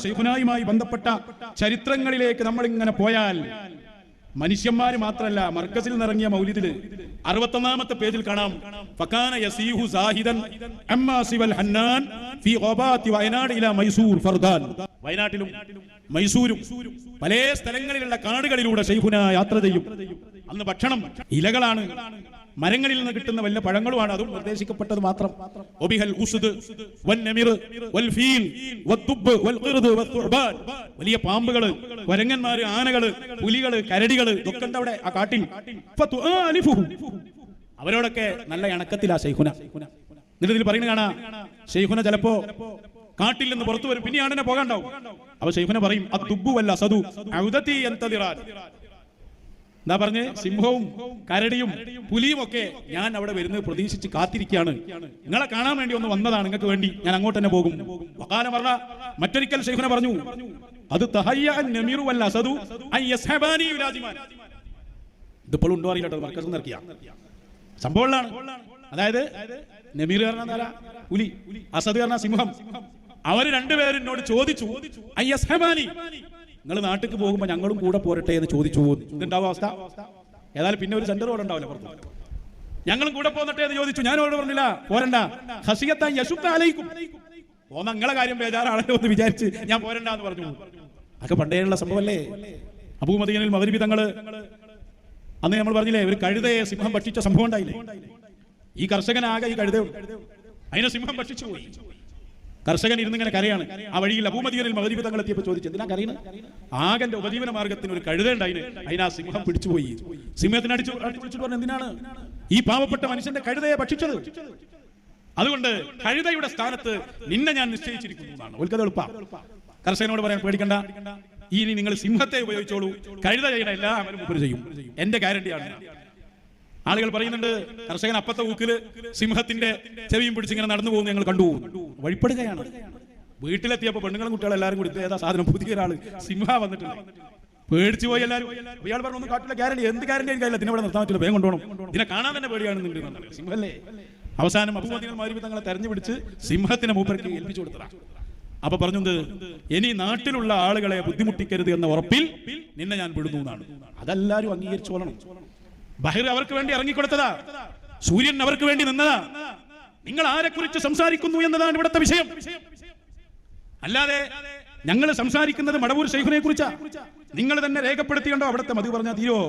ശൈഖുനായുമായി ബന്ധപ്പെട്ട ചരിത്രങ്ങളിലേക്ക് നമ്മൾ ഇങ്ങനെ പോയാൽ മനുഷ്യന്മാര് മാത്രമല്ല, മർക്കസിൽ നിറങ്ങിയ മൗലിദില് 61-ാമത്തെ പേജിൽ കാണാം, ഫകാന യസീഹു സാഹിദൻ അമ്മാ സിവൽ ഹന്നാൻ ഫീ ഖബാത്തി വയനാട് ഇലാ മൈസൂർ ഫർദാൻ. വയനാട്ടിലും മൈസൂരും പല സ്ഥലങ്ങളിലുള്ള കാടുകളിലൂടെ ശൈഖുന യാത്ര ചെയ്യും. അന്ന് ഭക്ഷണം ഇലകളാണ്, മരങ്ങളിൽ നിന്ന് കിട്ടുന്ന വല്ല പഴങ്ങളുമാണ്, അതും നിർദ്ദേശിക്കപ്പെട്ടത് മാത്രം. വലിയ പാമ്പുകള്, കുരങ്ങന്മാര്, ആനകള്, പുലികള്, കരടികള് ഇതൊക്കെ ഉണ്ട് അവിടെ ആ കാട്ടിൽ. അവരോടൊക്കെ നല്ല ഇണക്കത്തിലാ ശൈഖുന. എന്നിട്ട് ഇതിൽ പറയുന്നത് കാണാ, ശൈഖുന ചിലപ്പോ കാട്ടിൽ നിന്ന് പുറത്തു വരും, പിന്നെ ആടിനെ പോകാണ്ടാവും. അപ്പൊ ശൈഖുന പറയും, എന്താ പറഞ്ഞ്, സിംഹവും കരടിയും പുലിയും ഒക്കെ ഞാൻ അവിടെ വരുന്നത് പ്രതീക്ഷിച്ച് കാത്തിരിക്കുകയാണ്, നിങ്ങളെ കാണാൻ വേണ്ടി ഒന്ന് വന്നതാണ്, നിങ്ങൾക്ക് വേണ്ടി ഞാൻ അങ്ങോട്ട് തന്നെ പോകും. വഖാല പറഞ്ഞ മറ്റൊരിക്കൽ ശൈഖുന പറഞ്ഞു, അത് ഇതിപ്പോൾ ഉണ്ടോ അറിയില്ല, മർക്കസ് നിറക്കിയ സംഭവങ്ങളാണ്. അതായത് നമീർ പറഞ്ഞ പുലി, അസദ് പറഞ്ഞ സിംഹം, അവര് രണ്ടുപേരും എന്നോട് ചോദിച്ചു, നിങ്ങൾ നാട്ടിൽ പോകുമ്പോ ഞങ്ങളും കൂടെ പോരട്ടെ എന്ന് ചോദിച്ചു. ഇതുണ്ടാവും അവസ്ഥ. ഏതായാലും പിന്നെ ഒരു സെന്റർ അവിടെ ഉണ്ടാവില്ല പുറത്ത്. ഞങ്ങളും കൂടെ പോന്നട്ടെ എന്ന് ചോദിച്ചു. ഞാൻ അവരോട് പറഞ്ഞില്ല, പോരണ്ട, പോന്ന നിങ്ങളെ കാര്യം ബേജാറാണല്ലോ എന്ന് വിചാരിച്ച് ഞാൻ പോരണ്ട എന്ന് പറഞ്ഞു. അതൊക്കെ പണ്ടേയുള്ള സംഭവമല്ലേ. അബൂ മദീനയിൽ മഗ്രിബി തങ്ങള് അന്ന് നമ്മൾ പറഞ്ഞില്ലേ, ഒരു കഴുതയെ സിംഹം ഭക്ഷിച്ച സംഭവം ഉണ്ടായില്ലേ. ഈ കർഷകനാകെ ഈ കഴുതയുണ്ട്, അതിനെ സിംഹം ഭക്ഷിച്ചു പോയി. കർഷകൻ ഇരുന്നിങ്ങനെ കരയാണ്. ആ വഴിയിൽ അബൂ മദീനയിൽ മഗ്രിബി തങ്ങൾ എത്തിയപ്പോൾ ചോദിച്ചു, എന്തിനാ കരയുന്നത്? ആകന്റെ ഉപജീവന മാർഗത്തിന് ഒരു കഴുത ഉണ്ടായിന്, അതിനാ സിംഹം പിടിച്ചുപോയി. സിംഹത്തിന് പിടിച്ചിട്ട് പറഞ്ഞു, എന്തിനാണ് ഈ പാവപ്പെട്ട മനുഷ്യന്റെ കഴുതയെ ഭക്ഷിച്ചത്? അതുകൊണ്ട് കഴുതയുടെ സ്ഥാനത്ത് നിന്നെ ഞാൻ നിശ്ചയിച്ചിരിക്കുന്നു എന്നാണ്. ഓൽക്കത് എളുപ്പം. കർഷകനോട് പറയാൻ പേടിക്കണ്ട, ഇനി നിങ്ങൾ സിംഹത്തെ ഉപയോഗിച്ചോളൂ, കഴുത ചെയ്യണ എല്ലാ അമലും ഉപരി ചെയ്യും, എന്റെ ഗ്യാരണ്ടിയാണ്. ആളുകൾ പറയുന്നുണ്ട്, കർഷകൻ അപ്പത്തെ ഊക്കില് സിംഹത്തിന്റെ ചെവിയും പിടിച്ചിങ്ങനെ നടന്നു പോകുന്നു ഞങ്ങൾ കണ്ടു. വഴിപ്പെടുകയാണ്. വീട്ടിലെത്തിയപ്പോ പെണ്ണുങ്ങളും കുട്ടികളും എല്ലാവരും കൂടി, ഏതാ സാധനം, പുതിയ ഒരാള് സിംഹ വന്നിട്ടുണ്ട്. പേടിച്ചു പോയി എല്ലാവരും. ഇയാൾ പറഞ്ഞു, ഒന്നും കാട്ടില്ല, ഗ്യാരണ്ടി, എന്ത് ഗ്യാരണ്ടി എനിക്കല്ല, ഇതിനെ ഇവിടെ നിർത്താൻ പറ്റില്ല, വേഗം കൊണ്ടുപോകണം, ഇതിനെ കാണാൻ തന്നെ പേടിയാണെന്നുണ്ട്. സിംഹല്ലേ. അവസാനം അബൂ മദീനയിൽ മഗ്രിബി തങ്ങളെ തെരഞ്ഞു പിടിച്ച് സിംഹത്തിനെ മൂപ്പർക്ക് ഏൽപ്പിച്ചു കൊടുത്തതാണ്. അപ്പൊ പറഞ്ഞത്, ഇനി നാട്ടിലുള്ള ആളുകളെ ബുദ്ധിമുട്ടിക്കരുത് എന്ന ഉറപ്പിൽ നിന്നെ ഞാൻ വിടുന്നു എന്നാണ്. അതെല്ലാരും അംഗീകരിച്ചു കൊള്ളണം. ബഹിർ അവർക്ക് വേണ്ടി ഇറങ്ങിക്കൊടുത്തതാ, സൂര്യൻ അവർക്ക് വേണ്ടി നിന്നതാ. നിങ്ങൾ ആരെ കുറിച്ച് സംസാരിക്കുന്നു എന്നതാണ് ഇവിടുത്തെ വിഷയം. അല്ലാതെ ഞങ്ങൾ സംസാരിക്കുന്നത് മടവൂർ ശൈഖുനെ കുറിച്ചാ. നിങ്ങൾ തന്നെ രേഖപ്പെടുത്തിയുണ്ടോ? അവിടുത്തെ മതി പറഞ്ഞാൽ തീരോ?